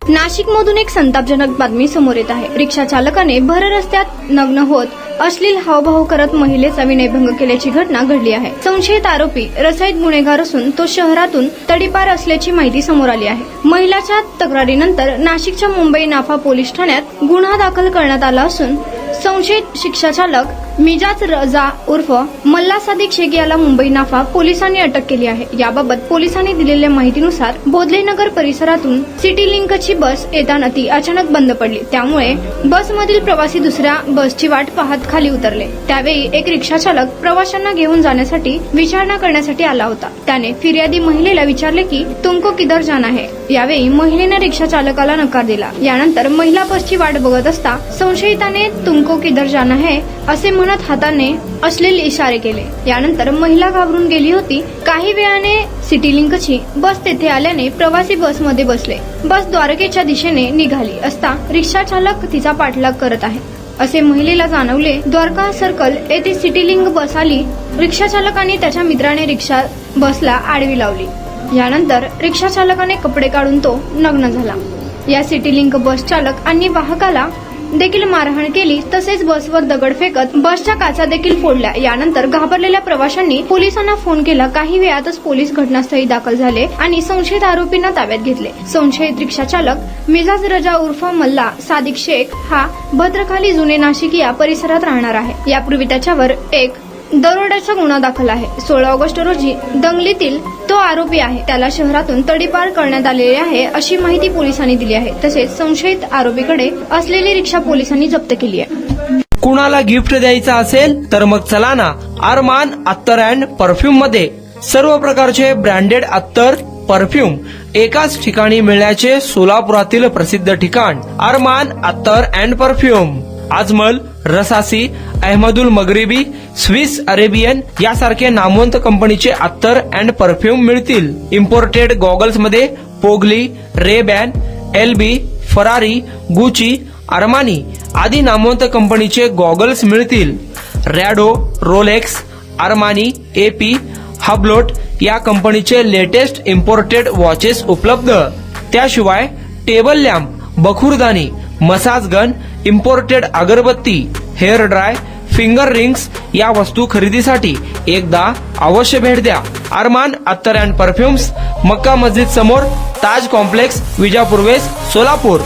नाशिकमधून एक संतापजनक बातमी समोर येत आहे। रिक्षा चालकाने भर रस्त्यात नग्न होत अश्लील हावभाव करत महिलेचा विनयभंग केल्याची घटना घडली आहे। संशयित आरोपी रसायत गुन्हेगार असून तो शहरातून तडीपार असल्याची माहिती समोर आली आहे। महिलाच्या तक्रारीनंतर नाशिकच्या मुंबई नाफा पोलीस ठाण्यात गुन्हा दाखल करण्यात आला असून संशयित रिक्षा चालक मिजाज रजा उर्फ मल्ला सादिक शेख याला मुंबई नाफा पोलिसांनी अटक केली आहे। याबाबत पोलिसांनी दिलेल्या माहितीनुसार बोधलेनगर परिसरातून सिटी लिंकची बस येताना ती अचानक बंद पडली। त्यामुळे बसमधील प्रवासी दुसऱ्या बसची वाट पाहत खाली उतरले। त्यावेळी एक रिक्षा चालक प्रवाशांना घेऊन जाण्यासाठी विचारणा करण्यासाठी आला होता। त्याने फिर्यादी महिलेला विचारले की तुमको किधर जाना है। यावेळी महिलेने रिक्षा चालकाला नकार दिला। यानंतर महिला बसची वाट बघत असता संशयिताने तुमको किधर जाना है असे म्हणत हाताने अश्लील इशारे केले। यानंतर महिला घाबरून गेली होती। काही वेळाने सिटी लिंकची बस तेथे आल्याने प्रवासी बसमध्ये बसले। बस द्वारकेच्या दिशेने निघाली असता रिक्षा चालक तिचा पाठलाग करत आहे असे महिलेला जाणवले। द्वारका सर्कल येथे सिटी लिंक बस आली। रिक्षा चालकाने त्याच्या मित्राने रिक्षा बसला आडवी लावली। यानंतर रिक्षा चालकाने कपडे काढून तो नग्न झाला। या सिटी लिंक बस चालक आणि वाहकाला देखील मारहाण केली। तसेच बसवर दगड फेकत बसच्या काचा देखील फोडल्या। यानंतर घाबरलेल्या प्रवाशांनी पोलिसांना फोन केला। काही वेळातच पोलीस घटनास्थळी दाखल झाले आणि संशयित आरोपींना ताब्यात घेतले। संशयित रिक्षा चालक मिजाज रजा उर्फ मल्ला सादिक शेख हा भद्रखाली जुने नाशिक या परिसरात राहणार आहे। यापूर्वी त्याच्यावर एक दरोड्याचा गुन्हा दाखल आहे। 16 ऑगस्ट रोजी दंगलीतील तो आरोपी आहे। त्याला शहरातून तडीपार करण्यात आलेले आहे अशी माहिती पोलिसांनी दिली आहे। तसेच संशयित आरोपीकडे असलेली रिक्षा पोलिसांनी जप्त केली आहे। कुणाला गिफ्ट द्यायचा असेल तर मग चला ना अरमान अत्तर अँड परफ्यूम मध्ये। सर्व प्रकारचे ब्रँडेड अत्तर परफ्यूम एकाच ठिकाणी मिळण्याचे सोलापुरातील प्रसिद्ध ठिकाण Armaan Attar and perfume. Ajmal, Rasasi, Ahmedul Maghribi, Swiss Arabian यासारखे नामवंत कंपनीचे अत्तर अँड परफ्यूम मिळतील। इम्पोर्टेड गॉगल्स मध्ये पोगली, Ray Ban, LB, Ferrari, Gucci, Armani आदी नामवंत कंपनीचे गॉगल्स मिळतील। Rado, Rolex, Armani, AP, Hublot या कंपनीचे लेटेस्ट इम्पोर्टेड वॉचेस उपलब्ध। त्याशिवाय टेबल लॅम्प, बखुरदानी, मसाज गन, इम्पोर्टेड अगरबत्ती, हेअर ड्राय, फिंगर रिंग्स या वस्तू खरेदीसाठी एकदा अवश्य भेट द्या। अरमान अत्तर अँड परफ्यूम्स, मक्का मस्जिद समोर, ताज कॉम्प्लेक्स, विजापूर वेस्ट, सोलापूर।